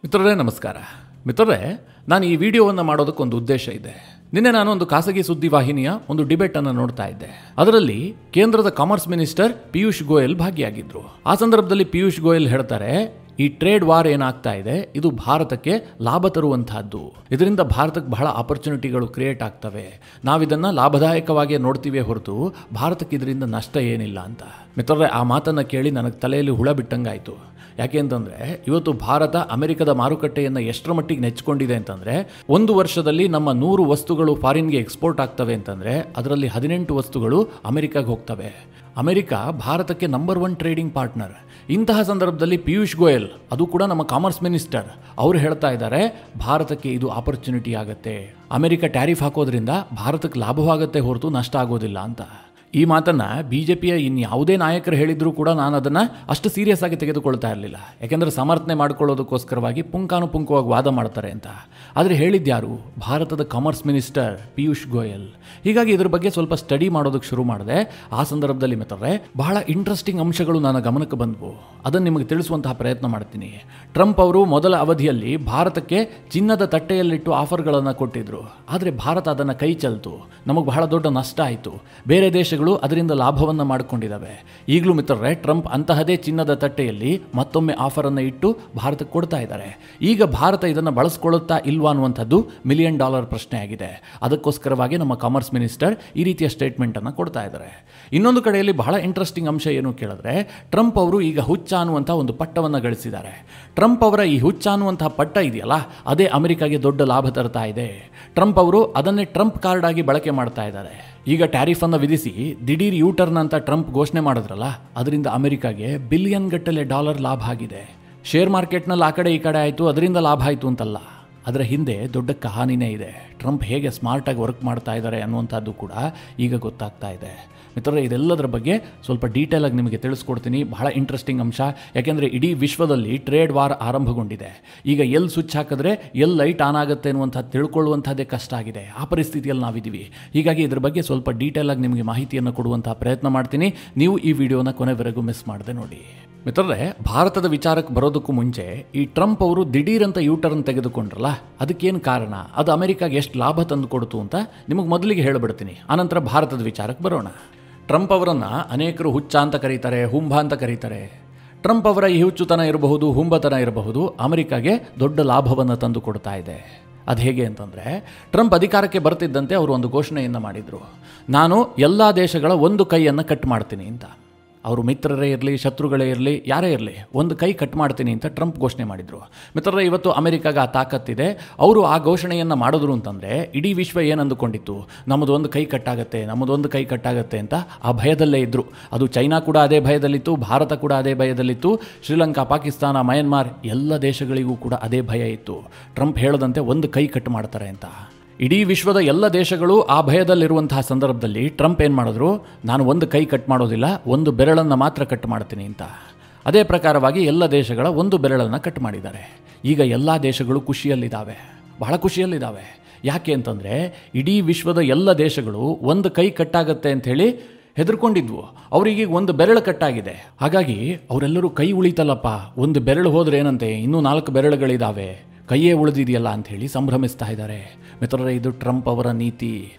ಮಿತ್ರರೇ ನಮಸ್ಕಾರ. ಮಿತ್ರರೇ, ನಾನು ಈ ವಿಡಿಯೋವನ್ನು ಮಾಡೋದಕ್ಕೊಂದು ಉದ್ದೇಶ ಇದೆ. ನಿನ್ನೆ ನಾನು ಒಂದು ಖಾಸಗಿ ಸುದ್ದಿವಾಹಿನಿಯ ಒಂದು ಡಿಬೇಟ್ ಅನ್ನು ನೋಡ್ತಾ ಇದ್ದೆ. ಅದರಲ್ಲಿ ಕೇಂದ್ರದ ಕಾಮರ್ಸ್ ಮಿನಿಸ್ಟರ್ ಪಿಯೂಷ್ ಗೋಯಲ್ ಭಾಗಿಯಾಗಿದ್ರು. ಆ ಸಂದರ್ಭದಲ್ಲಿ ಪಿಯೂಷ್ ಗೋಯಲ್ ಹೇಳ್ತಾರೆ, ಈ ಟ್ರೇಡ್ ವಾರ್ ಏನಾಗ್ತಾ ಇದೆ ಇದು ಭಾರತಕ್ಕೆ ಲಾಭ ತರುವಂತಹದ್ದು. ಇದರಿಂದ ಭಾರತಕ್ಕೆ ಬಹಳ ಆಪರ್ಚುನಿಟಿಗಳು ಕ್ರಿಯೇಟ್ ಆಗ್ತವೆ. ನಾವಿದನ್ನು ಲಾಭದಾಯಕವಾಗಿ ನೋಡ್ತೀವಿ ಹೊರತು ಭಾರತಕ್ಕೆ ಇದರಿಂದ ನಷ್ಟ ಏನಿಲ್ಲ ಅಂತ. ಮಿತ್ರರೇ, ಆ ಮಾತನ್ನು ಕೇಳಿ ನನಗೆ ತಲೆಯಲ್ಲಿ ಹುಳ ಬಿಟ್ಟಂಗಾಯಿತು. ಯಾಕೆ ಅಂತಂದರೆ ಇವತ್ತು ಭಾರತ ಅಮೆರಿಕದ ಮಾರುಕಟ್ಟೆಯನ್ನು ಎಷ್ಟರ ಮಟ್ಟಿಗೆ ನೆಚ್ಚಿಕೊಂಡಿದೆ ಅಂತಂದರೆ, ಒಂದು ವರ್ಷದಲ್ಲಿ ನಮ್ಮ 100 ವಸ್ತುಗಳು ಫಾರಿನ್ಗೆ ಎಕ್ಸ್ಪೋರ್ಟ್ ಆಗ್ತವೆ ಅಂತಂದರೆ ಅದರಲ್ಲಿ 18 ವಸ್ತುಗಳು ಅಮೆರಿಕಾಗೆ ಹೋಗ್ತವೆ. ಅಮೆರಿಕ ಭಾರತಕ್ಕೆ ನಂಬರ್ 1 ಟ್ರೇಡಿಂಗ್ ಪಾರ್ಟ್ನರ್. ಇಂತಹ ಸಂದರ್ಭದಲ್ಲಿ ಪಿಯೂಷ್ ಗೋಯಲ್, ಅದು ಕೂಡ ನಮ್ಮ ಕಾಮರ್ಸ್ ಮಿನಿಸ್ಟರ್, ಅವರು ಹೇಳ್ತಾ ಇದ್ದಾರೆ ಭಾರತಕ್ಕೆ ಇದು ಆಪರ್ಚುನಿಟಿ ಆಗುತ್ತೆ. ಅಮೆರಿಕ ಟ್ಯಾರಿಫ್ ಹಾಕೋದ್ರಿಂದ ಭಾರತಕ್ಕೆ ಲಾಭವಾಗುತ್ತೆ ಹೊರತು ನಷ್ಟ ಆಗೋದಿಲ್ಲ ಅಂತ. ಈ ಮಾತನ್ನು ಬಿಜೆಪಿಯ ಇನ್ಯಾವುದೇ ನಾಯಕರು ಹೇಳಿದರೂ ಕೂಡ ನಾನು ಅದನ್ನು ಅಷ್ಟು ಸೀರಿಯಸ್ ಆಗಿ ತೆಗೆದುಕೊಳ್ತಾ ಇರಲಿಲ್ಲ. ಯಾಕೆಂದರೆ ಸಮರ್ಥನೆ ಮಾಡಿಕೊಳ್ಳೋದಕ್ಕೋಸ್ಕರವಾಗಿ ಪುಂಖಾನುಪುಂಖವಾಗಿ ವಾದ ಮಾಡ್ತಾರೆ ಅಂತ. ಆದರೆ ಹೇಳಿದ್ಯಾರು? ಭಾರತದ ಕಾಮರ್ಸ್ ಮಿನಿಸ್ಟರ್ ಪಿಯೂಷ್ ಗೋಯಲ್. ಹೀಗಾಗಿ ಇದ್ರ ಬಗ್ಗೆ ಸ್ವಲ್ಪ ಸ್ಟಡಿ ಮಾಡೋದಕ್ಕೆ ಶುರು ಮಾಡಿದೆ. ಆ ಸಂದರ್ಭದಲ್ಲಿ ಮಿತ್ರರೇ, ಬಹಳ ಇಂಟ್ರೆಸ್ಟಿಂಗ್ ಅಂಶಗಳು ನನ್ನ ಗಮನಕ್ಕೆ ಬಂದವು. ಅದನ್ನು ನಿಮಗೆ ತಿಳಿಸುವಂತಹ ಪ್ರಯತ್ನ ಮಾಡ್ತೀನಿ. ಟ್ರಂಪ್ ಅವರು ಮೊದಲ ಅವಧಿಯಲ್ಲಿ ಭಾರತಕ್ಕೆ ಚಿನ್ನದ ತಟ್ಟೆಯಲ್ಲಿಟ್ಟು ಆಫರ್ಗಳನ್ನು ಕೊಟ್ಟಿದ್ರು. ಆದರೆ ಭಾರತ ಅದನ್ನು ಕೈ ಚೆಲ್ತು. ನಮಗೆ ಬಹಳ ದೊಡ್ಡ ನಷ್ಟ ಆಯಿತು. ಬೇರೆ ದೇಶಗಳು ಅದರಿಂದ ಲಾಭವನ್ನು ಮಾಡಿಕೊಂಡಿದ್ದಾವೆ. ಈಗಲೂ ಮಿತ್ರರೇ, ಟ್ರಂಪ್ ಅಂತಹದೇ ಚಿನ್ನದ ತಟ್ಟೆಯಲ್ಲಿ ಮತ್ತೊಮ್ಮೆ ಆಫರನ್ನು ಇಟ್ಟು ಭಾರತಕ್ಕೆ ಕೊಡ್ತಾ ಇದ್ದಾರೆ. ಈಗ ಭಾರತ ಇದನ್ನು ಬಳಸ್ಕೊಳ್ಳುತ್ತಾ ಇಲ್ವಾ ಅನ್ನುವಂಥದ್ದು $1 ಮಿಲಿಯನ್ ಪ್ರಶ್ನೆ ಆಗಿದೆ. ಅದಕ್ಕೋಸ್ಕರವಾಗಿ ನಮ್ಮ ಕಾಮರ್ಸ್ ಮಿನಿಸ್ಟರ್ ಈ ರೀತಿಯ ಸ್ಟೇಟ್ಮೆಂಟನ್ನು ಕೊಡ್ತಾ ಇದ್ದಾರೆ. ಇನ್ನೊಂದು ಕಡೆಯಲ್ಲಿ ಬಹಳ ಇಂಟ್ರೆಸ್ಟಿಂಗ್ ಅಂಶ ಏನು ಕೇಳಿದ್ರೆ, ಟ್ರಂಪ್ ಅವರು ಈಗ ಹುಚ್ಚ ಅನ್ನುವಂಥ ಒಂದು ಪಟ್ಟವನ್ನು ಗಳಿಸಿದ್ದಾರೆ. ಟ್ರಂಪ್ ಅವರ ಈ ಹುಚ್ಚ ಅನ್ನುವಂತಹ ಪಟ್ಟ ಇದೆಯಲ್ಲ, ಅದೇ ಅಮೆರಿಕಾಗೆ ದೊಡ್ಡ ಲಾಭ ತರ್ತಾ ಇದೆ. ಟ್ರಂಪ್ ಅವರು ಅದನ್ನೇ ಟ್ರಂಪ್ ಕಾರ್ಡ್ ಆಗಿ ಬಳಕೆ ಮಾಡ್ತಾ ಇದ್ದಾರೆ. ಈಗ ಟ್ಯಾರಿಫನ್ನು ವಿಧಿಸಿ ದಿಢೀರ್ ಯೂಟರ್ನ್ ಅಂತ ಟ್ರಂಪ್ ಘೋಷಣೆ ಮಾಡಿದ್ರಲ್ಲ, ಅದರಿಂದ ಅಮೆರಿಕಾಗೆ ಬಿಲಿಯನ್ ಗಟ್ಟಲೆ ಡಾಲರ್ ಲಾಭ ಆಗಿದೆ. ಶೇರ್ ಮಾರ್ಕೆಟ್ನಲ್ಲಿ ಆ ಕಡೆ ಈ ಕಡೆ ಆಯಿತು, ಅದರಿಂದ ಲಾಭ ಆಯಿತು ಅಂತಲ್ಲ, ಅದರ ಹಿಂದೆ ದೊಡ್ಡ ಕಹಾನಿನೇ ಇದೆ. ಟ್ರಂಪ್ ಹೇಗೆ ಸ್ಮಾರ್ಟಾಗಿ ವರ್ಕ್ ಮಾಡ್ತಾ ಇದ್ದಾರೆ ಅನ್ನುವಂಥದ್ದು ಕೂಡ ಈಗ ಗೊತ್ತಾಗ್ತಾ ಇದೆ. ಮಿತ್ರರೇ, ಇದೆಲ್ಲದರ ಬಗ್ಗೆ ಸ್ವಲ್ಪ ಡೀಟೇಲಾಗಿ ನಿಮಗೆ ತಿಳಿಸ್ಕೊಡ್ತೀನಿ. ಬಹಳ ಇಂಟ್ರೆಸ್ಟಿಂಗ್ ಅಂಶ. ಯಾಕೆಂದರೆ ಇಡೀ ವಿಶ್ವದಲ್ಲಿ ಟ್ರೇಡ್ ವಾರ್ ಆರಂಭಗೊಂಡಿದೆ. ಈಗ ಎಲ್ಲಿ ಸ್ವಿಚ್ ಹಾಕಿದ್ರೆ ಎಲ್ಲಿ ಲೈಟ್ ಆನ್ ಆಗುತ್ತೆ ಅನ್ನುವಂಥದ್ದು ತಿಳ್ಕೊಳ್ಳುವಂಥದ್ದೇ ಕಷ್ಟ ಆಗಿದೆ. ಆ ಪರಿಸ್ಥಿತಿಯಲ್ಲಿ ನಾವಿದ್ದೀವಿ. ಹೀಗಾಗಿ ಇದ್ರ ಬಗ್ಗೆ ಸ್ವಲ್ಪ ಡೀಟೇಲಾಗಿ ನಿಮಗೆ ಮಾಹಿತಿಯನ್ನು ಕೊಡುವಂತಹ ಪ್ರಯತ್ನ ಮಾಡ್ತೀನಿ. ನೀವು ಈ ವಿಡಿಯೋನ ಕೊನೆವರೆಗೂ ಮಿಸ್ ಮಾಡದೆ ನೋಡಿ. ಮಿತ್ರರೇ, ಭಾರತದ ವಿಚಾರಕ್ಕೆ ಬರೋದಕ್ಕೂ ಮುಂಚೆ ಈ ಟ್ರಂಪ್ ಅವರು ದಿಢೀರಂತ ಯೂಟರ್ನ್ ತೆಗೆದುಕೊಂಡ್ರಲ್ಲ, ಅದಕ್ಕೇನು ಕಾರಣ, ಅದು ಅಮೆರಿಕಾಗೆ ಎಷ್ಟು ಲಾಭ ತಂದು ಕೊಡ್ತು ಅಂತ ನಿಮಗೆ ಮೊದಲಿಗೆ ಹೇಳಿಬಿಡ್ತೀನಿ. ಆನಂತರ ಭಾರತದ ವಿಚಾರಕ್ಕೆ ಬರೋಣ. ಟ್ರಂಪ್ ಅವರನ್ನು ಅನೇಕರು ಹುಚ್ಚ ಅಂತ ಕರೀತಾರೆ, ಹುಂಬ ಅಂತ ಕರೀತಾರೆ. ಟ್ರಂಪ್ ಅವರ ಈ ಹುಚ್ಚುತನ ಇರಬಹುದು, ಹುಂಬತನ ಇರಬಹುದು, ಅಮೆರಿಕಾಗೆ ದೊಡ್ಡ ಲಾಭವನ್ನು ತಂದು ಕೊಡ್ತಾ ಇದೆ. ಅದು ಹೇಗೆ ಅಂತಂದರೆ, ಟ್ರಂಪ್ ಅಧಿಕಾರಕ್ಕೆ ಬರ್ತಿದ್ದಂತೆ ಅವರು ಒಂದು ಘೋಷಣೆಯನ್ನು ಮಾಡಿದರು. ನಾನು ಎಲ್ಲ ದೇಶಗಳ ಒಂದು ಕೈಯನ್ನು ಕಟ್ ಮಾಡ್ತೀನಿ ಅಂತ. ಅವರು ಮಿತ್ರರೇ ಇರಲಿ, ಶತ್ರುಗಳೇ ಇರಲಿ, ಯಾರೇ ಇರಲಿ, ಒಂದು ಕೈ ಕಟ್ ಮಾಡ್ತೀನಿ ಅಂತ ಟ್ರಂಪ್ ಘೋಷಣೆ ಮಾಡಿದರು. ಮಿತ್ರರೇ, ಇವತ್ತು ಅಮೆರಿಕಾಗೆ ಆ ತಾಕತ್ತಿದೆ. ಅವರು ಆ ಘೋಷಣೆಯನ್ನು ಮಾಡಿದ್ರು ಅಂತಂದರೆ ಇಡೀ ವಿಶ್ವ ಏನಂದುಕೊಂಡಿತ್ತು, ನಮ್ಮದೊಂದು ಕೈ ಕಟ್ಟಾಗತ್ತೆ, ನಮ್ಮದೊಂದು ಕೈ ಕಟ್ಟಾಗತ್ತೆ ಅಂತ ಆ ಭಯದಲ್ಲೇ ಇದ್ದರು. ಅದು ಚೈನಾ ಕೂಡ ಅದೇ ಭಯದಲ್ಲಿತ್ತು, ಭಾರತ ಕೂಡ ಅದೇ ಭಯದಲ್ಲಿತ್ತು, ಶ್ರೀಲಂಕಾ, ಪಾಕಿಸ್ತಾನ, ಮಯನ್ಮಾರ್ ಎಲ್ಲ ದೇಶಗಳಿಗೂ ಕೂಡ ಅದೇ ಭಯ ಇತ್ತು. ಟ್ರಂಪ್ ಹೇಳದಂತೆ ಒಂದು ಕೈ ಕಟ್ ಮಾಡ್ತಾರೆ ಅಂತ. ಇಡೀ ವಿಶ್ವದ ಎಲ್ಲ ದೇಶಗಳು ಆ ಭಯದಲ್ಲಿರುವಂತಹ ಸಂದರ್ಭದಲ್ಲಿ ಟ್ರಂಪ್ ಏನು ಮಾಡಿದ್ರು, ನಾನು ಒಂದು ಕೈ ಕಟ್ ಮಾಡೋದಿಲ್ಲ, ಒಂದು ಬೆರಳನ್ನು ಮಾತ್ರ ಕಟ್ ಮಾಡ್ತೀನಿ ಅಂತ. ಅದೇ ಪ್ರಕಾರವಾಗಿ ಎಲ್ಲ ದೇಶಗಳ ಒಂದು ಬೆರಳನ್ನು ಕಟ್ ಮಾಡಿದ್ದಾರೆ. ಈಗ ಎಲ್ಲ ದೇಶಗಳು ಖುಷಿಯಲ್ಲಿದ್ದಾವೆ, ಬಹಳ ಖುಷಿಯಲ್ಲಿದ್ದಾವೆ. ಯಾಕೆ ಅಂತಂದರೆ ಇಡೀ ವಿಶ್ವದ ಎಲ್ಲ ದೇಶಗಳು ಒಂದು ಕೈ ಕಟ್ಟಾಗತ್ತೆ ಅಂಥೇಳಿ ಹೆದರ್ಕೊಂಡಿದ್ವು. ಅವರಿಗೆ ಒಂದು ಬೆರಳು ಕಟ್ಟಾಗಿದೆ. ಹಾಗಾಗಿ ಅವರೆಲ್ಲರೂ ಕೈ ಉಳಿತಲ್ಲಪ್ಪ, ಒಂದು ಬೆರಳು ಹೋದ್ರೆ ಏನಂತೆ, ಇನ್ನೂ 4 ಬೆರಳುಗಳಿದ್ದಾವೆ, ಕೈಯೇ ಉಳಿದಿದೆಯಲ್ಲ ಅಂಥೇಳಿ ಸಂಭ್ರಮಿಸ್ತಾ ಇದ್ದಾರೆ. ಮಿತ್ರರೇ, ಇದು ಟ್ರಂಪ್ ಅವರ ನೀತಿ.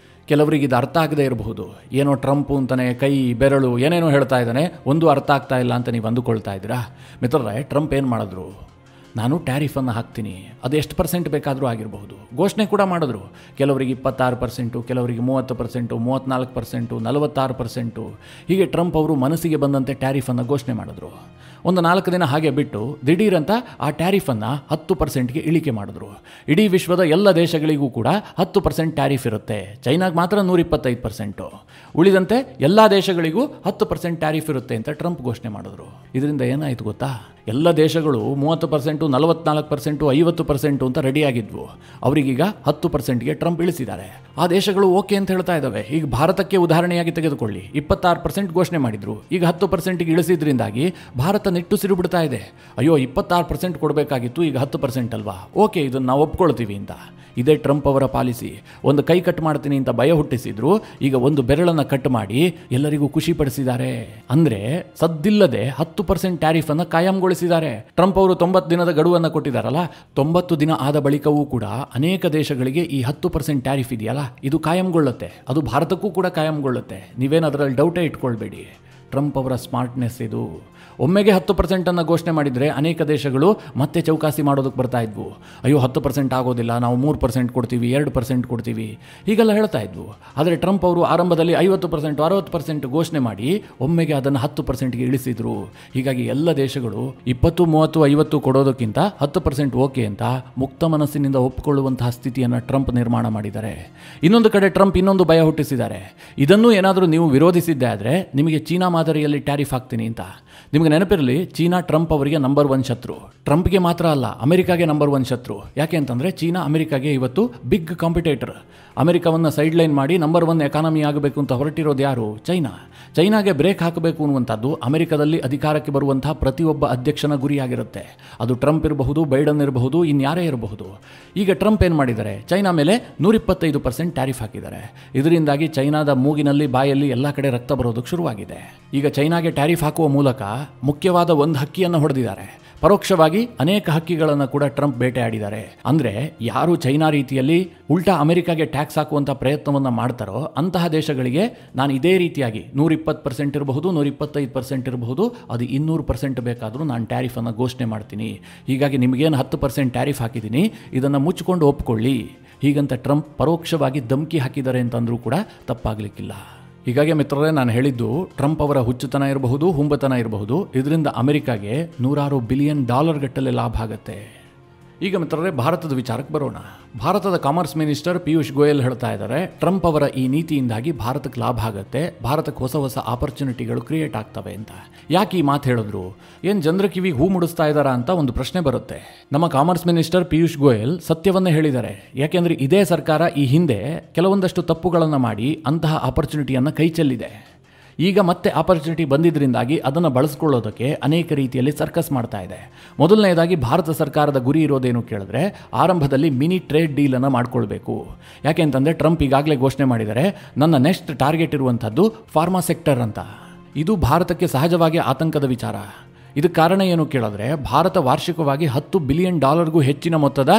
ಕೆಲವರಿಗೆ ಇದು ಅರ್ಥ ಆಗದೆ ಇರಬಹುದು. ಏನೋ ಟ್ರಂಪು ಅಂತಾನೆ ಕೈ, ಬೆರಳು ಏನೇನೋ ಹೇಳ್ತಾ ಇದ್ದಾನೆ, ಒಂದು ಅರ್ಥ ಆಗ್ತಾ ಇಲ್ಲ ಅಂತ ನೀವು ಅಂದುಕೊಳ್ತಾ ಇದ್ದೀರಾ. ಮಿತ್ರರೇ, ಟ್ರಂಪ್ ಏನು ಮಾಡಿದ್ರು, ನಾನು ಟ್ಯಾರಿಫನ್ನು ಹಾಕ್ತೀನಿ, ಅದು ಎಷ್ಟು % ಬೇಕಾದರೂ ಆಗಿರಬಹುದು. ಘೋಷಣೆ ಕೂಡ ಮಾಡಿದ್ರು. ಕೆಲವರಿಗೆ 26%, ಕೆಲವರಿಗೆ 30%, 34%, 46%. ಹೀಗೆ ಟ್ರಂಪ್ ಅವರು ಮನಸ್ಸಿಗೆ ಬಂದಂತೆ ಟ್ಯಾರಿಫನ್ನು ಘೋಷಣೆ ಮಾಡಿದ್ರು. ಒಂದು 4 ದಿನ ಹಾಗೆ ಬಿಟ್ಟು ದಿಢೀರಂತ ಆ ಟ್ಯಾರಿಫನ್ನು 10%ಗೆ ಇಳಿಕೆ ಮಾಡಿದ್ರು. ಇಡೀ ವಿಶ್ವದ ಎಲ್ಲ ದೇಶಗಳಿಗೂ ಕೂಡ 10% ಟ್ಯಾರಿಫ್ ಇರುತ್ತೆ. ಚೈನಾಗೆ ಮಾತ್ರ 125%. ಉಳಿದಂತೆ ಎಲ್ಲ ದೇಶಗಳಿಗೂ 10% ಟ್ಯಾರಿಫ್ ಇರುತ್ತೆ ಅಂತ ಟ್ರಂಪ್ ಘೋಷಣೆ ಮಾಡಿದ್ರು. ಇದರಿಂದ ಏನಾಯಿತು ಗೊತ್ತಾ, ಎಲ್ಲ ದೇಶಗಳು 30%, 44%, 50% ಅಂತ ರೆಡಿಯಾಗಿದ್ವು. ಅವರಿಗೀಗ 10%ಗೆ ಟ್ರಂಪ್ ಇಳಿಸಿದ್ದಾರೆ. ಆ ದೇಶಗಳು ಓಕೆ ಅಂತ ಹೇಳ್ತಾ ಇದ್ದಾವೆ. ಈಗ ಭಾರತಕ್ಕೆ ಉದಾಹರಣೆಯಾಗಿ ತೆಗೆದುಕೊಳ್ಳಿ, 26% ಘೋಷಣೆ ಮಾಡಿದ್ರು, ಈಗ 10%ಗೆ ಇಳಿಸಿದ್ರಿಂದಾಗಿ ಭಾರತ ನಿಟ್ಟುಸಿರು ಬಿಡ್ತಾ ಇದೆ. ಅಯ್ಯೋ, 26% ಕೊಡಬೇಕಾಗಿತ್ತು, ಈಗ 10% ಅಲ್ವಾ, ಓಕೆ ಇದನ್ನು ನಾವು ಒಪ್ಕೊಳ್ತೀವಿ ಅಂತ. ಇದೇ ಟ್ರಂಪ್ ಅವರ ಪಾಲಿಸಿ. ಒಂದು ಕೈ ಕಟ್ ಮಾಡ್ತೀನಿ ಅಂತ ಭಯ ಹುಟ್ಟಿಸಿದ್ರು, ಈಗ ಒಂದು ಬೆರಳನ್ನು ಕಟ್ ಮಾಡಿ ಎಲ್ಲರಿಗೂ ಖುಷಿ ಪಡಿಸಿದ್ದಾರೆ. ಅಂದರೆ ಸದ್ದಿಲ್ಲದೆ 10% ಟ್ಯಾರಿಫನ್ನು ಕಾಯಂಗೊಳಿಸಿದ್ದಾರೆ. ಪೂರ್ಣಗೊಳಿಸಿದ್ದಾರೆ. ಟ್ರಂಪ್ ಅವರು 90 ದಿನದ ಗಡುವನ್ನು ಕೊಟ್ಟಿದ್ದಾರಲ್ಲ, 90 ದಿನ ಆದ ಬಳಿಕವೂ ಕೂಡ ಅನೇಕ ದೇಶಗಳಿಗೆ ಈ 10% ಟ್ಯಾರಿಫ್ ಇದೆಯಲ್ಲ, ಇದು ಕಾಯಂಗೊಳ್ಳುತ್ತೆ. ಅದು ಭಾರತಕ್ಕೂ ಕೂಡ ಕಾಯಂಗೊಳ್ಳುತ್ತೆ. ನೀವೇನು ಅದರಲ್ಲಿ ಡೌಟೇ ಇಟ್ಕೊಳ್ಬೇಡಿ. ಟ್ರಂಪ್ ಅವರ ಸ್ಮಾರ್ಟ್ನೆಸ್ ಇದು. ಒಮ್ಮೆಗೆ 10% ಘೋಷಣೆ ಮಾಡಿದರೆ ಅನೇಕ ದೇಶಗಳು ಮತ್ತೆ ಚೌಕಾಸಿ ಮಾಡೋದಕ್ಕೆ ಬರ್ತಾ ಇದ್ವು. ಅಯ್ಯೋ 10% ಆಗೋದಿಲ್ಲ, ನಾವು 3% ಕೊಡ್ತೀವಿ, 2% ಕೊಡ್ತೀವಿ, ಹೀಗೆಲ್ಲ ಹೇಳ್ತಾ ಇದ್ವು. ಆದರೆ ಟ್ರಂಪ್ ಅವರು ಆರಂಭದಲ್ಲಿ 50%, 60% ಘೋಷಣೆ ಮಾಡಿ ಒಮ್ಮೆಗೆ ಅದನ್ನು 10%ಗೆ ಇಳಿಸಿದ್ರು. ಹೀಗಾಗಿ ಎಲ್ಲ ದೇಶಗಳು 20, 30, 50 ಕೊಡೋದಕ್ಕಿಂತ 10% ಓಕೆ ಅಂತ ಮುಕ್ತ ಮನಸ್ಸಿನಿಂದ ಒಪ್ಪಿಕೊಳ್ಳುವಂತಹ ಸ್ಥಿತಿಯನ್ನು ಟ್ರಂಪ್ ನಿರ್ಮಾಣ ಮಾಡಿದ್ದಾರೆ. ಇನ್ನೊಂದು ಕಡೆ ಟ್ರಂಪ್ ಇನ್ನೊಂದು ಭಯ ಹುಟ್ಟಿಸಿದ್ದಾರೆ. ಇದನ್ನು ಏನಾದರೂ ನೀವು ವಿರೋಧಿಸಿದ್ದೆ ಆದರೆ ನಿಮಗೆ ಚೀನಾ ಮಾದರಿಯಲ್ಲಿ ಟ್ಯಾರಿಫ್ ಹಾಕ್ತೀನಿ ಅಂತ. ನಿಮಗೆ ನೆನಪಿರಲಿ, ಚೀನಾ ಟ್ರಂಪ್ ಅವರಿಗೆ ನಂಬರ್ 1 ಶತ್ರು. ಟ್ರಂಪ್ಗೆ ಮಾತ್ರ ಅಲ್ಲ, ಅಮೆರಿಕಾಗೆ ನಂಬರ್ 1 ಶತ್ರು. ಯಾಕೆ ಅಂತಂದರೆ ಚೀನಾ ಅಮೆರಿಕಾಗೆ ಇವತ್ತು ಬಿಗ್ ಕಾಂಪಿಟೇಟರ್. ಅಮೆರಿಕವನ್ನು ಸೈಡ್ಲೈನ್ ಮಾಡಿ ನಂಬರ್ 1 ಎಕಾನಮಿ ಆಗಬೇಕು ಅಂತ ಹೊರಟಿರೋದು ಯಾರು? ಚೈನಾ. ಚೈನಾಗೆ ಬ್ರೇಕ್ ಹಾಕಬೇಕು ಅನ್ನುವಂಥದ್ದು ಅಮೆರಿಕದಲ್ಲಿ ಅಧಿಕಾರಕ್ಕೆ ಬರುವಂತಹ ಪ್ರತಿಯೊಬ್ಬ ಅಧ್ಯಕ್ಷನ ಗುರಿಯಾಗಿರುತ್ತೆ. ಅದು ಟ್ರಂಪ್ ಇರಬಹುದು, ಬೈಡನ್ ಇರಬಹುದು, ಇನ್ಯಾರೇ ಇರಬಹುದು. ಈಗ ಟ್ರಂಪ್ ಏನು ಮಾಡಿದ್ದಾರೆ? ಚೈನಾ ಮೇಲೆ 125% ಟ್ಯಾರಿಫ್ ಹಾಕಿದ್ದಾರೆ. ಇದರಿಂದಾಗಿ ಚೈನಾದ ಮೂಗಿನಲ್ಲಿ, ಬಾಯಲ್ಲಿ ಎಲ್ಲ ಕಡೆ ರಕ್ತ ಬರೋದಕ್ಕೆ ಶುರುವಾಗಿದೆ. ಈಗ ಚೈನಾಗೆ ಟ್ಯಾರಿಫ್ ಹಾಕುವ ಮೂಲಕ ಮುಖ್ಯವಾದ ಒಂದು ಹಕ್ಕಿಯನ್ನು ಹೊಡೆದಿದ್ದಾರೆ. ಪರೋಕ್ಷವಾಗಿ ಅನೇಕ ಹಕ್ಕಿಗಳನ್ನು ಕೂಡ ಟ್ರಂಪ್ ಬೇಟೆಯಾಡಿದ್ದಾರೆ. ಅಂದರೆ ಯಾರು ಚೈನಾ ರೀತಿಯಲ್ಲಿ ಉಲ್ಟಾ ಅಮೆರಿಕಾಗೆ ಟ್ಯಾಕ್ಸ್ ಹಾಕುವಂಥ ಪ್ರಯತ್ನವನ್ನು ಮಾಡ್ತಾರೋ ಅಂತಹ ದೇಶಗಳಿಗೆ ನಾನು ಇದೇ ರೀತಿಯಾಗಿ 120% ಇರಬಹುದು, 125% ಇರಬಹುದು, ಅದು 200% ಬೇಕಾದರೂ ನಾನು ಟ್ಯಾರಿಫನ್ನು ಘೋಷಣೆ ಮಾಡ್ತೀನಿ. ಹೀಗಾಗಿ ನಿಮಗೇನು 10% ಟ್ಯಾರಿಫ್ ಹಾಕಿದ್ದೀನಿ, ಇದನ್ನು ಮುಚ್ಚಿಕೊಂಡು ಒಪ್ಕೊಳ್ಳಿ, ಹೀಗಂತ ಟ್ರಂಪ್ ಪರೋಕ್ಷವಾಗಿ ಧಮಕಿ ಹಾಕಿದ್ದಾರೆ ಅಂತಂದರೂ ಕೂಡ ತಪ್ಪಾಗಲಿಕ್ಕಿಲ್ಲ. ಹೀಗಾಗಿ ಮಿತ್ರರೇ, ನಾನು ಹೇಳಿದ್ದು ಟ್ರಂಪ್ ಅವರ ಹುಚ್ಚುತನ ಇರಬಹುದು, ಹುಂಬತನ ಇರಬಹುದು, ಇದರಿಂದ ಅಮೆರಿಕಾಗೆ $100 ಬಿಲಿಯನ್ ಗಟ್ಟಲೆ ಲಾಭ ಆಗುತ್ತೆ. ಈಗ ಮಿತ್ರರೇ, ಭಾರತದ ವಿಚಾರಕ್ಕೆ ಬರೋಣ. ಭಾರತದ ಕಾಮರ್ಸ್ ಮಿನಿಸ್ಟರ್ ಪಿಯೂಷ್ ಗೋಯಲ್ ಹೇಳ್ತಾ ಇದ್ದಾರೆ, ಟ್ರಂಪ್ ಅವರ ಈ ನೀತಿಯಿಂದಾಗಿ ಭಾರತಕ್ಕೆ ಲಾಭ ಆಗುತ್ತೆ, ಭಾರತಕ್ಕೆ ಹೊಸ ಹೊಸ ಆಪರ್ಚುನಿಟಿಗಳು ಕ್ರಿಯೇಟ್ ಆಗ್ತವೆ ಅಂತ. ಯಾಕೆ ಈ ಮಾತು ಹೇಳಿದ್ರು? ಏನು ಜನರ ಕಿವಿಗೆ ಹೂ ಮುಡಿಸ್ತಾ ಇದ್ದಾರಾ ಅಂತ ಒಂದು ಪ್ರಶ್ನೆ ಬರುತ್ತೆ. ನಮ್ಮ ಕಾಮರ್ಸ್ ಮಿನಿಸ್ಟರ್ ಪಿಯೂಷ್ ಗೋಯಲ್ ಸತ್ಯವನ್ನೇ ಹೇಳಿದ್ದಾರೆ. ಯಾಕೆಂದರೆ ಇದೇ ಸರ್ಕಾರ ಈ ಹಿಂದೆ ಕೆಲವೊಂದಷ್ಟು ತಪ್ಪುಗಳನ್ನು ಮಾಡಿ ಅಂತಹ ಆಪರ್ಚುನಿಟಿಯನ್ನು ಕೈ ಚೆಲ್ಲಿದೆ. ಈಗ ಮತ್ತೆ ಆಪರ್ಚುನಿಟಿ ಬಂದಿದ್ದರಿಂದಾಗಿ ಅದನ್ನು ಬಳಸ್ಕೊಳ್ಳೋದಕ್ಕೆ ಅನೇಕ ರೀತಿಯಲ್ಲಿ ಸರ್ಕಸ್ ಮಾಡ್ತಾ ಇದೆ. ಮೊದಲನೇದಾಗಿ ಭಾರತ ಸರ್ಕಾರದ ಗುರಿ ಇರೋದೇನು ಕೇಳಿದ್ರೆ, ಆರಂಭದಲ್ಲಿ ಮಿನಿ ಟ್ರೇಡ್ ಡೀಲನ್ನು ಮಾಡ್ಕೊಳ್ಬೇಕು. ಯಾಕೆ ಅಂತಂದರೆ ಟ್ರಂಪ್ ಈಗಾಗಲೇ ಘೋಷಣೆ ಮಾಡಿದ್ದಾರೆ, ನನ್ನ ನೆಕ್ಸ್ಟ್ ಟಾರ್ಗೆಟ್ ಇರುವಂಥದ್ದು ಫಾರ್ಮಾ ಸೆಕ್ಟರ್ ಅಂತ. ಇದು ಭಾರತಕ್ಕೆ ಸಹಜವಾಗಿ ಆತಂಕದ ವಿಚಾರ. ಇದಕ್ಕೆ ಕಾರಣ ಏನು ಕೇಳಿದ್ರೆ, ಭಾರತ ವಾರ್ಷಿಕವಾಗಿ $10 ಬಿಲಿಯನ್ ಹೆಚ್ಚಿನ ಮೊತ್ತದ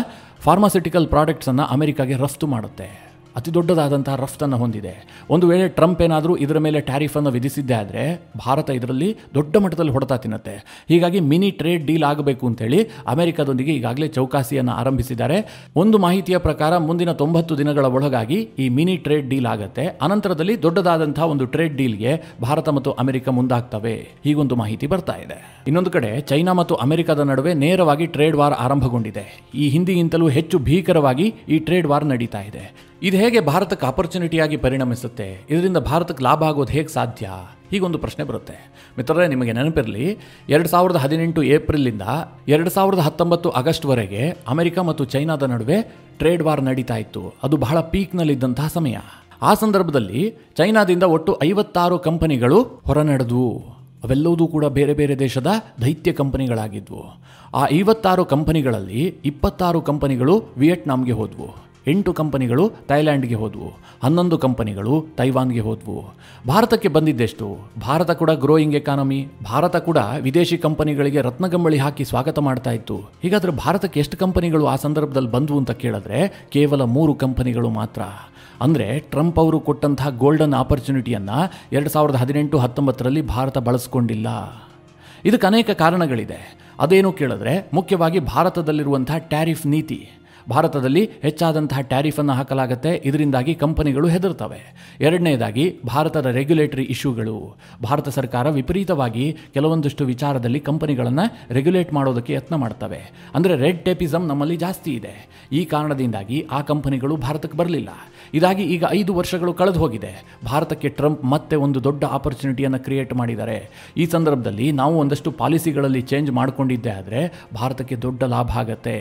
ಫಾರ್ಮಾಸ್ಯೂಟಿಕಲ್ ಪ್ರಾಡಕ್ಟ್ಸನ್ನು ಅಮೆರಿಕಾಗೆ ರಫ್ತು ಮಾಡುತ್ತೆ. ಅತಿ ದೊಡ್ಡದಾದಂತಹ ರಫ್ತನ್ನು ಹೊಂದಿದೆ. ಒಂದು ವೇಳೆ ಟ್ರಂಪ್ ಏನಾದರೂ ಇದರ ಮೇಲೆ ಟ್ಯಾರಿಫನ್ನು ವಿಧಿಸಿದ್ದೆ ಆದರೆ ಭಾರತ ಇದರಲ್ಲಿ ದೊಡ್ಡ ಮಟ್ಟದಲ್ಲಿ ಹೊಡೆತ ತಿನ್ನುತ್ತೆ. ಹೀಗಾಗಿ ಮಿನಿ ಟ್ರೇಡ್ ಡೀಲ್ ಆಗಬೇಕು ಅಂತೇಳಿ ಅಮೆರಿಕದೊಂದಿಗೆ ಈಗಾಗಲೇ ಚೌಕಾಸಿಯನ್ನು ಆರಂಭಿಸಿದ್ದಾರೆ. ಒಂದು ಮಾಹಿತಿಯ ಪ್ರಕಾರ ಮುಂದಿನ 90 ದಿನಗಳ ಒಳಗಾಗಿ ಈ ಮಿನಿ ಟ್ರೇಡ್ ಡೀಲ್ ಆಗುತ್ತೆ. ಅನಂತರದಲ್ಲಿ ದೊಡ್ಡದಾದಂತಹ ಒಂದು ಟ್ರೇಡ್ ಡೀಲ್ಗೆ ಭಾರತ ಮತ್ತು ಅಮೆರಿಕ ಮುಂದಾಗ್ತವೆ, ಹೀಗೊಂದು ಮಾಹಿತಿ ಬರ್ತಾ ಇದೆ. ಇನ್ನೊಂದು ಕಡೆ ಚೈನಾ ಮತ್ತು ಅಮೆರಿಕದ ನಡುವೆ ನೇರವಾಗಿ ಟ್ರೇಡ್ ವಾರ್ ಆರಂಭಗೊಂಡಿದೆ. ಈ ಹಿಂದಿಗಿಂತಲೂ ಹೆಚ್ಚು ಭೀಕರವಾಗಿ ಈ ಟ್ರೇಡ್ ವಾರ್ ನಡೀತಾ ಇದೆ. ಇದು ಹೇಗೆ ಭಾರತಕ್ಕೆ ಆಪರ್ಚುನಿಟಿಯಾಗಿ ಪರಿಣಮಿಸುತ್ತೆ? ಇದರಿಂದ ಭಾರತಕ್ಕೆ ಲಾಭ ಆಗೋದು ಹೇಗೆ ಸಾಧ್ಯ? ಹೀಗೊಂದು ಪ್ರಶ್ನೆ ಬರುತ್ತೆ. ಮಿತ್ರರೇ, ನಿಮಗೆ ನೆನಪಿರಲಿ, 2018 ಏಪ್ರಿಲಿಂದ 2019 ಆಗಸ್ಟ್ವರೆಗೆ ಅಮೆರಿಕ ಮತ್ತು ಚೈನಾದ ನಡುವೆ ಟ್ರೇಡ್ ವಾರ್ ನಡೀತಾ ಇತ್ತು. ಅದು ಬಹಳ ಪೀಕ್ನಲ್ಲಿದ್ದಂತಹ ಸಮಯ. ಆ ಸಂದರ್ಭದಲ್ಲಿ ಚೈನಾದಿಂದ ಒಟ್ಟು 56 ಕಂಪನಿಗಳು ಹೊರನಡೆದವು. ಅವೆಲ್ಲವೂ ಕೂಡ ಬೇರೆ ಬೇರೆ ದೇಶದ ದೈತ್ಯ ಕಂಪನಿಗಳಾಗಿದ್ವು. ಆ 56 ಕಂಪನಿಗಳಲ್ಲಿ 26 ಕಂಪನಿಗಳು ವಿಯೆಟ್ನಾಂಗೆ ಹೋದವು, 8 ಕಂಪನಿಗಳು ಥೈಲ್ಯಾಂಡ್ಗೆ ಹೋದವು, 11 ಕಂಪನಿಗಳು ತೈವಾನ್ಗೆ ಹೋದವು. ಭಾರತಕ್ಕೆ ಬಂದಿದ್ದೆಷ್ಟು? ಭಾರತ ಕೂಡ ಗ್ರೋಯಿಂಗ್ ಎಕಾನಮಿ. ಭಾರತ ಕೂಡ ವಿದೇಶಿ ಕಂಪನಿಗಳಿಗೆ ರತ್ನಗಂಬಳಿ ಹಾಕಿ ಸ್ವಾಗತ ಮಾಡ್ತಾ ಇತ್ತು. ಹೀಗಾದರೆ ಭಾರತಕ್ಕೆ ಎಷ್ಟು ಕಂಪನಿಗಳು ಆ ಸಂದರ್ಭದಲ್ಲಿ ಬಂದವು ಅಂತ ಕೇಳಿದ್ರೆ ಕೇವಲ 3 ಕಂಪನಿಗಳು ಮಾತ್ರ. ಅಂದರೆ ಟ್ರಂಪ್ ಅವರು ಕೊಟ್ಟಂತಹ ಗೋಲ್ಡನ್ ಆಪರ್ಚುನಿಟಿಯನ್ನು 2018-19ರಲ್ಲಿ ಭಾರತ ಬಳಸ್ಕೊಂಡಿಲ್ಲ. ಇದಕ್ಕೆ ಅನೇಕ ಕಾರಣಗಳಿದೆ. ಅದೇನು ಕೇಳಿದ್ರೆ ಮುಖ್ಯವಾಗಿ ಭಾರತದಲ್ಲಿರುವಂತಹ ಟ್ಯಾರಿಫ್ ನೀತಿ. ಭಾರತದಲ್ಲಿ ಹೆಚ್ಚಾದಂತಹ ಟ್ಯಾರಿಫನ್ನು ಹಾಕಲಾಗುತ್ತೆ. ಇದರಿಂದಾಗಿ ಕಂಪನಿಗಳು ಹೆದರ್ತವೆ. ಎರಡನೇದಾಗಿ ಭಾರತದ ರೆಗ್ಯುಲೇಟರಿ ಇಶ್ಯೂಗಳು. ಭಾರತ ಸರ್ಕಾರ ವಿಪರೀತವಾಗಿ ಕೆಲವೊಂದಷ್ಟು ವಿಚಾರದಲ್ಲಿ ಕಂಪನಿಗಳನ್ನು ರೆಗ್ಯುಲೇಟ್ ಮಾಡೋದಕ್ಕೆ ಯತ್ನ ಮಾಡ್ತವೆ. ಅಂದರೆ ರೆಡ್ ಟೇಪಿಸಮ್ ನಮ್ಮಲ್ಲಿ ಜಾಸ್ತಿ ಇದೆ. ಈ ಕಾರಣದಿಂದಾಗಿ ಆ ಕಂಪನಿಗಳು ಭಾರತಕ್ಕೆ ಬರಲಿಲ್ಲ. ಇದಾಗಿ ಈಗ 5 ವರ್ಷಗಳು ಕಳೆದು ಹೋಗಿದೆ. ಭಾರತಕ್ಕೆ ಟ್ರಂಪ್ ಮತ್ತೆ ಒಂದು ದೊಡ್ಡ ಆಪರ್ಚುನಿಟಿಯನ್ನು ಕ್ರಿಯೇಟ್ ಮಾಡಿದ್ದಾರೆ. ಈ ಸಂದರ್ಭದಲ್ಲಿ ನಾವು ಒಂದಷ್ಟು ಪಾಲಿಸಿಗಳಲ್ಲಿ ಚೇಂಜ್ ಮಾಡಿಕೊಂಡಿದ್ದೆ ಆದರೆ ಭಾರತಕ್ಕೆ ದೊಡ್ಡ ಲಾಭ ಆಗುತ್ತೆ.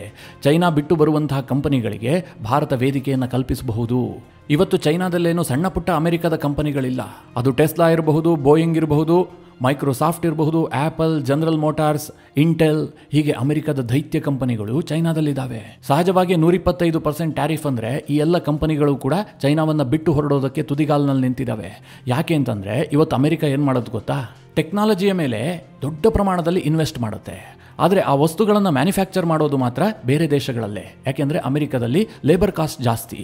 ಚೈನಾ ಬಿಟ್ಟು ಬರುವಂತಹ ಕಂಪನಿಗಳಿಗೆ ಭಾರತ ವೇದಿಕೆಯನ್ನು ಕಲ್ಪಿಸಬಹುದು. ಇವತ್ತು ಚೈನಾದಲ್ಲೇನು ಸಣ್ಣ ಪುಟ್ಟ ಅಮೆರಿಕದ ಕಂಪನಿಗಳಿಲ್ಲ. ಅದು ಟೆಸ್ಲಾ ಇರಬಹುದು, ಬೋಯಿಂಗ್ ಇರಬಹುದು, ಮೈಕ್ರೋಸಾಫ್ಟ್ ಇರಬಹುದು, ಆ್ಯಪಲ್, ಜನರಲ್ ಮೋಟಾರ್ಸ್, ಇಂಟೆಲ್, ಹೀಗೆ ಅಮೆರಿಕದ ದೈತ್ಯ ಕಂಪನಿಗಳು ಚೈನಾದಲ್ಲಿದ್ದಾವೆ. ಸಹಜವಾಗಿ 125% ಟ್ಯಾರಿಫ್ ಅಂದರೆ ಈ ಎಲ್ಲ ಕಂಪನಿಗಳು ಕೂಡ ಚೈನಾವನ್ನು ಬಿಟ್ಟು ಹೊರಡೋದಕ್ಕೆ ತುದಿಗಾಲಿನಲ್ಲಿ ನಿಂತಿದ್ದಾವೆ. ಯಾಕೆ ಅಂತಂದರೆ ಇವತ್ತು ಅಮೆರಿಕ ಏನು ಮಾಡೋದು ಗೊತ್ತಾ? ಟೆಕ್ನಾಲಜಿಯ ಮೇಲೆ ದೊಡ್ಡ ಪ್ರಮಾಣದಲ್ಲಿ ಇನ್ವೆಸ್ಟ್ ಮಾಡುತ್ತೆ. ಆದರೆ ಆ ವಸ್ತುಗಳನ್ನು ಮ್ಯಾನುಫ್ಯಾಕ್ಚರ್ ಮಾಡೋದು ಮಾತ್ರ ಬೇರೆ ದೇಶಗಳಲ್ಲೇ. ಯಾಕೆಂದರೆ ಅಮೆರಿಕದಲ್ಲಿ ಲೇಬರ್ ಕಾಸ್ಟ್ ಜಾಸ್ತಿ.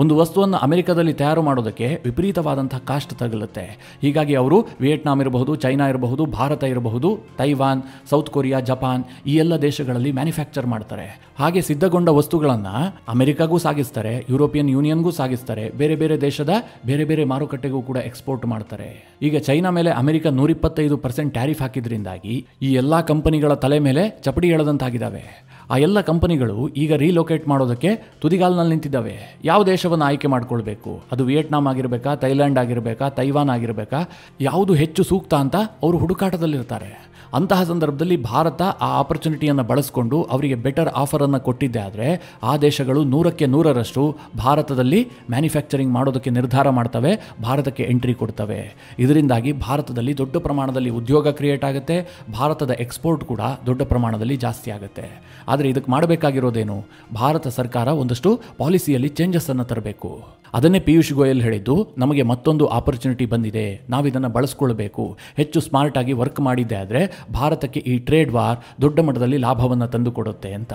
ಒಂದು ವಸ್ತುವನ್ನು ಅಮೆರಿಕದಲ್ಲಿ ತಯಾರು ಮಾಡೋದಕ್ಕೆ ವಿಪರೀತವಾದಂಥ ಕಾಸ್ಟ್ ತಗಲುತ್ತೆ. ಹೀಗಾಗಿ ಅವರು ವಿಯೆಟ್ನಾಂ ಇರಬಹುದು, ಚೈನಾ ಇರಬಹುದು, ಭಾರತ ಇರಬಹುದು, ತೈವಾನ್, ಸೌತ್ ಕೊರಿಯಾ, ಜಪಾನ್ ಈ ಎಲ್ಲ ದೇಶಗಳಲ್ಲಿ ಮ್ಯಾನುಫ್ಯಾಕ್ಚರ್ ಮಾಡ್ತಾರೆ. ಹಾಗೆ ಸಿದ್ಧಗೊಂಡ ವಸ್ತುಗಳನ್ನು ಅಮೆರಿಕಾಗೂ ಸಾಗಿಸ್ತಾರೆ, ಯುರೋಪಿಯನ್ ಯೂನಿಯನ್ಗೂ ಸಾಗಿಸ್ತಾರೆ, ಬೇರೆ ಬೇರೆ ದೇಶದ ಬೇರೆ ಬೇರೆ ಮಾರುಕಟ್ಟೆಗೂ ಕೂಡ ಎಕ್ಸ್ಪೋರ್ಟ್ ಮಾಡ್ತಾರೆ. ಈಗ ಚೈನಾ ಮೇಲೆ ಅಮೆರಿಕ 125% ಟ್ಯಾರಿಫ್ ಹಾಕಿದ್ರಿಂದಾಗಿ ಈ ಎಲ್ಲ ಕಂಪನಿಗಳ ತಲೆ ಮೇಲೆ ಚಪಡಿ ಎಳೆದಂತಾಗಿದ್ದಾವೆ. ಆ ಎಲ್ಲ ಕಂಪನಿಗಳು ಈಗ ರೀಲೊಕೇಟ್ ಮಾಡೋದಕ್ಕೆ ತುದಿಗಾಲ್ನಲ್ಲಿ ನಿಂತಿದ್ದಾವೆ. ಯಾವ ದೇಶವನ್ನು ಆಯ್ಕೆ ಮಾಡ್ಕೊಳ್ಬೇಕು? ಅದು ವಿಯೆಟ್ನಾಂ ಆಗಿರಬೇಕಾ, ಥೈಲ್ಯಾಂಡ್ ಆಗಿರಬೇಕಾ, ತೈವಾನ್ ಆಗಿರಬೇಕಾ? ಯಾವುದು ಹೆಚ್ಚು ಸೂಕ್ತ ಅಂತ ಅವರು ಹುಡುಕಾಟದಲ್ಲಿರ್ತಾರೆ. ಅಂತಹ ಸಂದರ್ಭದಲ್ಲಿ ಭಾರತ ಆ ಆಪರ್ಚುನಿಟಿಯನ್ನು ಬಳಸಿಕೊಂಡು ಅವರಿಗೆ ಬೆಟರ್ ಆಫರನ್ನು ಕೊಟ್ಟಿದ್ದೆ ಆದರೆ ಆ ದೇಶಗಳು 100ಕ್ಕೆ 100ರಷ್ಟು ಭಾರತದಲ್ಲಿ ಮ್ಯಾನುಫ್ಯಾಕ್ಚರಿಂಗ್ ಮಾಡೋದಕ್ಕೆ ನಿರ್ಧಾರ ಮಾಡ್ತವೆ, ಭಾರತಕ್ಕೆ ಎಂಟ್ರಿ ಕೊಡ್ತವೆ. ಇದರಿಂದಾಗಿ ಭಾರತದಲ್ಲಿ ದೊಡ್ಡ ಪ್ರಮಾಣದಲ್ಲಿ ಉದ್ಯೋಗ ಕ್ರಿಯೇಟ್ ಆಗುತ್ತೆ, ಭಾರತದ ಎಕ್ಸ್ಪೋರ್ಟ್ ಕೂಡ ದೊಡ್ಡ ಪ್ರಮಾಣದಲ್ಲಿ ಜಾಸ್ತಿ ಆಗುತ್ತೆ. ಆದರೆ ಇದಕ್ಕೆ ಮಾಡಬೇಕಾಗಿರೋದೇನು? ಭಾರತ ಸರ್ಕಾರ ಒಂದಷ್ಟು ಪಾಲಿಸಿಯಲ್ಲಿ ಚೇಂಜಸ್ಸನ್ನು ತರಬೇಕು. ಅದನ್ನೇ ಪಿಯೂಷ್ ಗೋಯಲ್ ಹೇಳಿದ್ದು, ನಮಗೆ ಮತ್ತೊಂದು ಆಪರ್ಚುನಿಟಿ ಬಂದಿದೆ, ನಾವಿದನ್ನು ಬಳಸ್ಕೊಳ್ಬೇಕು, ಹೆಚ್ಚು ಸ್ಮಾರ್ಟಾಗಿ ವರ್ಕ್ ಮಾಡಿದ್ದೆ ಆದರೆ ಭಾರತಕ್ಕೆ ಈ ಟ್ರೇಡ್ ವಾರ್ ದೊಡ್ಡ ಮಟ್ಟದಲ್ಲಿ ಲಾಭವನ್ನು ತಂದುಕೊಡುತ್ತೆ ಅಂತ.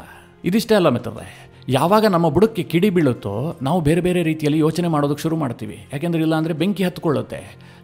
ಇದಿಷ್ಟೇ ಅಲ್ಲ ಮಿತ್ರರೇ, ಯಾವಾಗ ನಮ್ಮ ಬುಡಕ್ಕೆ ಕಿಡಿ ಬೀಳುತ್ತೋ ನಾವು ಬೇರೆ ಬೇರೆ ರೀತಿಯಲ್ಲಿ ಯೋಚನೆ ಮಾಡೋದಕ್ಕೆ ಶುರು ಮಾಡ್ತೀವಿ. ಯಾಕೆಂದರೆ ಇಲ್ಲ ಅಂದರೆ ಬೆಂಕಿ ಹತ್ಕೊಳ್ಳುತ್ತೆ.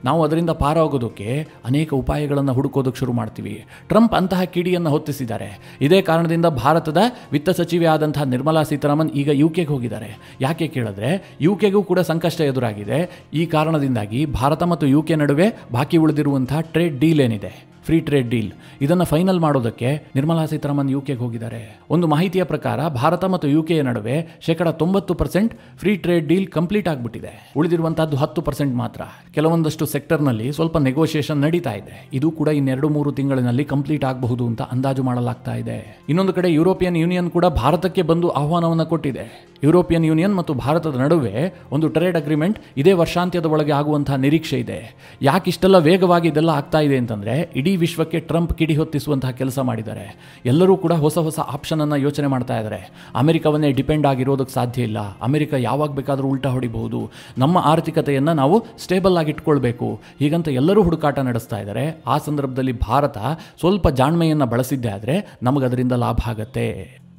ನಾವು ಅದರಿಂದ ಪಾರಾಗೋದಕ್ಕೆ ಅನೇಕ ಉಪಾಯಗಳನ್ನು ಹುಡುಕೋದಕ್ಕೆ ಶುರು ಮಾಡ್ತೀವಿ. ಟ್ರಂಪ್ ಅಂತಹ ಕಿಡಿಯನ್ನು ಹೊತ್ತಿಸಿದ್ದಾರೆ. ಇದೇ ಕಾರಣದಿಂದ ಭಾರತದ ವಿತ್ತ ಸಚಿವೆ ಆದಂತಹ ನಿರ್ಮಲಾ ಸೀತಾರಾಮನ್ ಈಗ ಯುಕೆಗೆ ಹೋಗಿದ್ದಾರೆ. ಯಾಕೆ ಕೇಳಿದ್ರೆ ಯುಕೆಗೂ ಕೂಡ ಸಂಕಷ್ಟ ಎದುರಾಗಿದೆ. ಈ ಕಾರಣದಿಂದಾಗಿ ಭಾರತ ಮತ್ತು ಯುಕೆ ನಡುವೆ ಬಾಕಿ ಉಳಿದಿರುವಂತಹ ಟ್ರೇಡ್ ಡೀಲ್ ಏನಿದೆ, ಫ್ರೀ ಟ್ರೇಡ್ ಡೀಲ್, ಇದನ್ನು ಫೈನಲ್ ಮಾಡೋದಕ್ಕೆ ನಿರ್ಮಲಾ ಸೀತಾರಾಮನ್ ಯುಕೆಗೆ ಹೋಗಿದ್ದಾರೆ. ಒಂದು ಮಾಹಿತಿಯ ಪ್ರಕಾರ ಭಾರತ ಮತ್ತು ಯುಕೆಯ ನಡುವೆ 90% ಫ್ರೀ ಟ್ರೇಡ್ ಡೀಲ್ ಕಂಪ್ಲೀಟ್ ಆಗಿಬಿಟ್ಟಿದೆ. ಉಳಿದಿರುವಂತಹದ್ದು 10% ಮಾತ್ರ. ಕೆಲವೊಂದಷ್ಟು ಸೆಕ್ಟರ್ನಲ್ಲಿ ಸ್ವಲ್ಪ ನೆಗೋಷಿಯೇಷನ್ ನಡೀತಾ ಇದೆ. ಇದು ಕೂಡ ಇನ್ನೆರಡು-ಮೂರು ತಿಂಗಳಿನಲ್ಲಿ ಕಂಪ್ಲೀಟ್ ಆಗಬಹುದು ಅಂತ ಅಂದಾಜು ಮಾಡಲಾಗ್ತಾ ಇದೆ. ಇನ್ನೊಂದು ಕಡೆ ಯುರೋಪಿಯನ್ ಯೂನಿಯನ್ ಕೂಡ ಭಾರತಕ್ಕೆ ಬಂದು ಆಹ್ವಾನವನ್ನು ಕೊಟ್ಟಿದೆ. ಯುರೋಪಿಯನ್ ಯೂನಿಯನ್ ಮತ್ತು ಭಾರತದ ನಡುವೆ ಒಂದು ಟ್ರೇಡ್ ಅಗ್ರಿಮೆಂಟ್ ಇದೇ ವರ್ಷಾಂತ್ಯದ ಒಳಗೆ ಆಗುವಂತಹ ನಿರೀಕ್ಷೆ ಇದೆ. ಯಾಕೆ ಇಷ್ಟೆಲ್ಲ ವೇಗವಾಗಿ ಇದೆಲ್ಲ ಆಗ್ತಾ ಇದೆ ಅಂತಂದರೆ ಇಡೀ ವಿಶ್ವಕ್ಕೆ ಟ್ರಂಪ್ ಕಿಡಿ ಹೊತ್ತಿಸುವಂತಹ ಕೆಲಸ ಮಾಡಿದ್ದಾರೆ. ಎಲ್ಲರೂ ಕೂಡ ಹೊಸ ಹೊಸ ಆಪ್ಷನ್ ಅನ್ನು ಯೋಚನೆ ಮಾಡ್ತಾ ಇದ್ದಾರೆ. ಅಮೆರಿಕವನ್ನೇ ಡಿಪೆಂಡ್ ಆಗಿರೋದಕ್ಕೆ ಸಾಧ್ಯ ಇಲ್ಲ. ಅಮೆರಿಕ ಯಾವಾಗ ಬೇಕಾದರೂ ಉಲ್ಟಾ ಹೊಡಿಬಹುದು. ನಮ್ಮ ಆರ್ಥಿಕತೆಯನ್ನು ನಾವು ಸ್ಟೇಬಲ್ ಆಗಿ ಇಟ್ಕೊಳ್ಬೇಕು. ಹೀಗಂತ ಎಲ್ಲರೂ ಹುಡುಕಾಟ ನಡೆಸ್ತಾ ಇದ್ದಾರೆ. ಆ ಸಂದರ್ಭದಲ್ಲಿ ಭಾರತ ಸ್ವಲ್ಪ ಜಾಣ್ಮೆಯನ್ನು ಬಳಸಿದ್ದೆ ಆದರೆ ನಮಗದರಿಂದ ಲಾಭ ಆಗತ್ತೆ.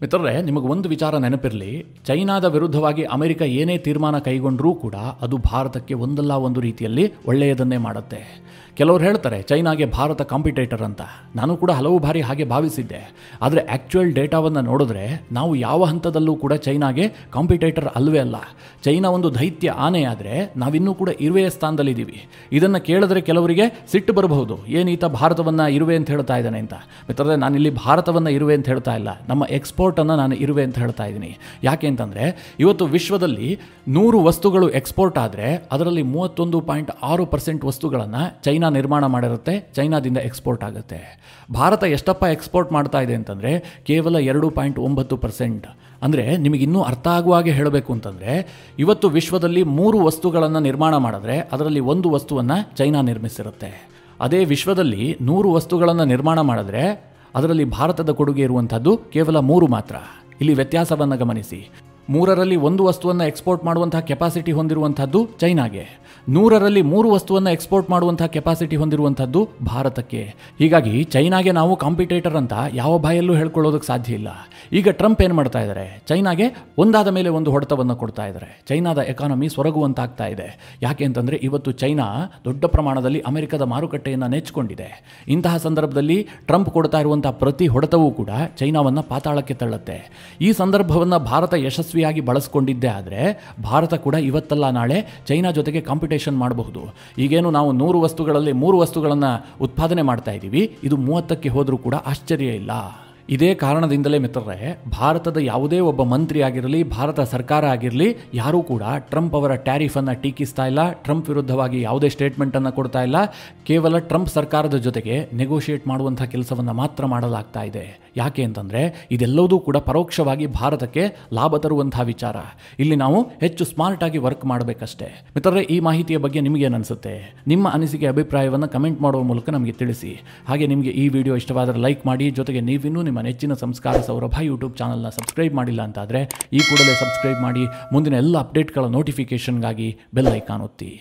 ಮಿತ್ರರೇ, ನಿಮಗೆ ಒಂದು ವಿಚಾರ ನೆನಪಿರಲಿ, ಚೈನಾದ ವಿರುದ್ಧವಾಗಿ ಅಮೆರಿಕ ಏನೇ ತೀರ್ಮಾನ ಕೈಗೊಂಡರೂ ಕೂಡ ಅದು ಭಾರತಕ್ಕೆ ಒಂದಲ್ಲ ಒಂದು ರೀತಿಯಲ್ಲಿ ಒಳ್ಳೆಯದನ್ನೇ ಮಾಡುತ್ತೆ. ಕೆಲವರು ಹೇಳ್ತಾರೆ ಚೈನಾಗೆ ಭಾರತ ಕಾಂಪಿಟೇಟರ್ ಅಂತ. ನಾನು ಕೂಡ ಹಲವು ಬಾರಿ ಹಾಗೆ ಭಾವಿಸಿದ್ದೆ. ಆದರೆ ಆ್ಯಕ್ಚುಯಲ್ ಡೇಟಾವನ್ನು ನೋಡಿದ್ರೆ ನಾವು ಯಾವ ಹಂತದಲ್ಲೂ ಕೂಡ ಚೈನಾಗೆ ಕಾಂಪಿಟೇಟರ್ ಅಲ್ವೇ ಅಲ್ಲ. ಚೈನಾ ಒಂದು ದೈತ್ಯ ಆನೆ ಆದರೆ ನಾವಿನ್ನೂ ಕೂಡ ಇರುವೆಯ ಸ್ಥಾನದಲ್ಲಿದ್ದೀವಿ. ಇದನ್ನು ಕೇಳಿದ್ರೆ ಕೆಲವರಿಗೆ ಸಿಟ್ಟು ಬರಬಹುದು, ಏನೀತ ಭಾರತವನ್ನು ಇರುವೆ ಅಂತ ಹೇಳ್ತಾ ಇದ್ದಾನೆ ಅಂತ. ಮಿತ್ರರೇ, ನಾನಿಲ್ಲಿ ಭಾರತವನ್ನು ಇರುವೆ ಅಂತ ಹೇಳ್ತಾ ಇಲ್ಲ, ನಮ್ಮ ಎಕ್ಸ್ಪೋರ್ಟನ್ನು ನಾನು ಇರುವೆ ಅಂತ ಹೇಳ್ತಾ ಇದ್ದೀನಿ. ಯಾಕೆ ಅಂತಂದರೆ ಇವತ್ತು ವಿಶ್ವದಲ್ಲಿ 100 ವಸ್ತುಗಳು ಎಕ್ಸ್ಪೋರ್ಟ್ ಆದರೆ ಅದರಲ್ಲಿ 31.6% ವಸ್ತುಗಳನ್ನು ಚೈನಾ ನಿರ್ಮಾಣ ಮಾಡಿರುತ್ತೆ, ಚೈನಾದಿಂದ ಎಕ್ಸ್ಪೋರ್ಟ್ ಆಗುತ್ತೆ. ಭಾರತ ಎಷ್ಟಪ್ಪ ಎಕ್ಸ್ಪೋರ್ಟ್ ಮಾಡ್ತಾ ಇದೆ ಅಂತಂದರೆ ಕೇವಲ 2.9%. ಅಂದರೆ ನಿಮಗಿನ್ನೂ ಅರ್ಥ ಆಗುವ ಹಾಗೆ ಹೇಳಬೇಕು ಅಂತಂದರೆ ಇವತ್ತು ವಿಶ್ವದಲ್ಲಿ 3 ವಸ್ತುಗಳನ್ನು ನಿರ್ಮಾಣ ಮಾಡಿದ್ರೆ ಅದರಲ್ಲಿ 1 ವಸ್ತುವನ್ನು ಚೈನಾ ನಿರ್ಮಿಸಿರುತ್ತೆ. ಅದೇ ವಿಶ್ವದಲ್ಲಿ 100 ವಸ್ತುಗಳನ್ನು ನಿರ್ಮಾಣ ಮಾಡಿದ್ರೆ ಅದರಲ್ಲಿ ಭಾರತದ ಕೊಡುಗೆ ಇರುವಂಥದ್ದು ಕೇವಲ 3 ಮಾತ್ರ. ಇಲ್ಲಿ ವ್ಯತ್ಯಾಸವನ್ನು ಗಮನಿಸಿ. 3ರಲ್ಲಿ 1 ವಸ್ತುವನ್ನು ಎಕ್ಸ್ಪೋರ್ಟ್ ಮಾಡುವಂತಹ ಕೆಪಾಸಿಟಿ ಹೊಂದಿರುವಂಥದ್ದು ಚೈನಾಗೆ, 100ರಲ್ಲಿ 3 ವಸ್ತುವನ್ನು ಎಕ್ಸ್ಪೋರ್ಟ್ ಮಾಡುವಂತಹ ಕೆಪಾಸಿಟಿ ಹೊಂದಿರುವಂಥದ್ದು ಭಾರತಕ್ಕೆ. ಹೀಗಾಗಿ ಚೈನಾಗೆ ನಾವು ಕಾಂಪಿಟೇಟರ್ ಅಂತ ಯಾವ ಬಾಯಲ್ಲೂ ಹೇಳ್ಕೊಳ್ಳೋದಕ್ಕೆ ಸಾಧ್ಯ ಇಲ್ಲ. ಈಗ ಟ್ರಂಪ್ ಏನು ಮಾಡ್ತಾ ಇದ್ದಾರೆ, ಚೈನಾಗೆ ಒಂದಾದ ಮೇಲೆ ಒಂದು ಹೊಡೆತವನ್ನು ಕೊಡ್ತಾ ಇದ್ದಾರೆ. ಚೈನಾದ ಎಕಾನಮಿ ಸೊರಗುವಂತಾಗ್ತಾ ಇದೆ. ಯಾಕೆ ಅಂತಂದರೆ ಇವತ್ತು ಚೈನಾ ದೊಡ್ಡ ಪ್ರಮಾಣದಲ್ಲಿ ಅಮೆರಿಕದ ಮಾರುಕಟ್ಟೆಯನ್ನು ನೆಚ್ಚಿಕೊಂಡಿದೆ. ಇಂತಹ ಸಂದರ್ಭದಲ್ಲಿ ಟ್ರಂಪ್ ಕೊಡ್ತಾ ಇರುವಂತಹ ಪ್ರತಿ ಹೊಡೆತವೂ ಕೂಡ ಚೈನಾವನ್ನು ಪಾತಾಳಕ್ಕೆ ತಳ್ಳುತ್ತೆ. ಈ ಸಂದರ್ಭವನ್ನು ಭಾರತ ಯಶಸ್ವಿಯಾಗಿ ಬಳಸ್ಕೊಂಡಿದ್ದೇ ಆದರೆ ಭಾರತ ಕೂಡ ಇವತ್ತಲ್ಲ ನಾಳೆ ಚೈನಾ ಜೊತೆಗೆ ಕಾಂಪಿಟೇಷನ್ ಮಾಡಬಹುದು. ಈಗೇನು ನಾವು 100 ವಸ್ತುಗಳಲ್ಲಿ 3 ವಸ್ತುಗಳನ್ನು ಉತ್ಪಾದನೆ ಮಾಡ್ತಾ ಇದ್ದೀವಿ, ಇದು 30ಕ್ಕೆ ಹೋದರೂ ಕೂಡ ಆಶ್ಚರ್ಯ ಇಲ್ಲ. ಇದೇ ಕಾರಣದಿಂದಲೇ ಮಿತ್ರರೇ, ಭಾರತದ ಯಾವುದೇ ಒಬ್ಬ ಮಂತ್ರಿ ಆಗಿರಲಿ, ಭಾರತ ಸರ್ಕಾರ ಆಗಿರಲಿ, ಯಾರೂ ಕೂಡ ಟ್ರಂಪ್ ಅವರ ಟ್ಯಾರಿಫನ್ನು ಟೀಕಿಸ್ತಾ ಇಲ್ಲ, ಟ್ರಂಪ್ ವಿರುದ್ಧವಾಗಿ ಯಾವುದೇ ಸ್ಟೇಟ್ಮೆಂಟನ್ನು ಕೊಡ್ತಾ ಇಲ್ಲ. ಕೇವಲ ಟ್ರಂಪ್ ಸರ್ಕಾರದ ಜೊತೆಗೆ ನೆಗೋಷಿಯೇಟ್ ಮಾಡುವಂಥ ಕೆಲಸವನ್ನು ಮಾತ್ರ ಮಾಡಲಾಗ್ತಾ ಇದೆ. ಯಾಕೆ ಅಂತಂದರೆ ಇದೆಲ್ಲವೂ ಕೂಡ ಪರೋಕ್ಷವಾಗಿ ಭಾರತಕ್ಕೆ ಲಾಭ ತರುವಂತಹ ವಿಚಾರ. ಇಲ್ಲಿ ನಾವು ಹೆಚ್ಚು ಸ್ಮಾರ್ಟಾಗಿ ವರ್ಕ್ ಮಾಡಬೇಕಷ್ಟೇ. ಮಿತ್ರರೇ, ಈ ಮಾಹಿತಿಯ ಬಗ್ಗೆ ನಿಮಗೇನು ಅನಿಸುತ್ತೆ? ನಿಮ್ಮ ಅನಿಸಿಕೆ ಅಭಿಪ್ರಾಯವನ್ನು ಕಮೆಂಟ್ ಮಾಡುವ ಮೂಲಕ ನಮಗೆ ತಿಳಿಸಿ. ಹಾಗೆ ನಿಮಗೆ ಈ ವಿಡಿಯೋ ಇಷ್ಟವಾದರೆ ಲೈಕ್ ಮಾಡಿ. ಜೊತೆಗೆ ನೀವಿನ್ನೂ ನಿಮ್ಮ ನೆಚ್ಚಿನ ಸಂಸ್ಕಾರ ಸೌರಭ ಯೂಟ್ಯೂಬ್ ಚಾನಲ್ನ ಸಬ್ಸ್ಕ್ರೈಬ್ ಮಾಡಿಲ್ಲ ಅಂತಾದರೆ ಈ ಕೂಡಲೇ ಸಬ್ಸ್ಕ್ರೈಬ್ ಮಾಡಿ. ಮುಂದಿನ ಎಲ್ಲ ಅಪ್ಡೇಟ್ಗಳ ನೋಟಿಫಿಕೇಷನ್ಗಾಗಿ ಬೆಲ್ ಐಕಾನ್ ಒತ್ತಿ.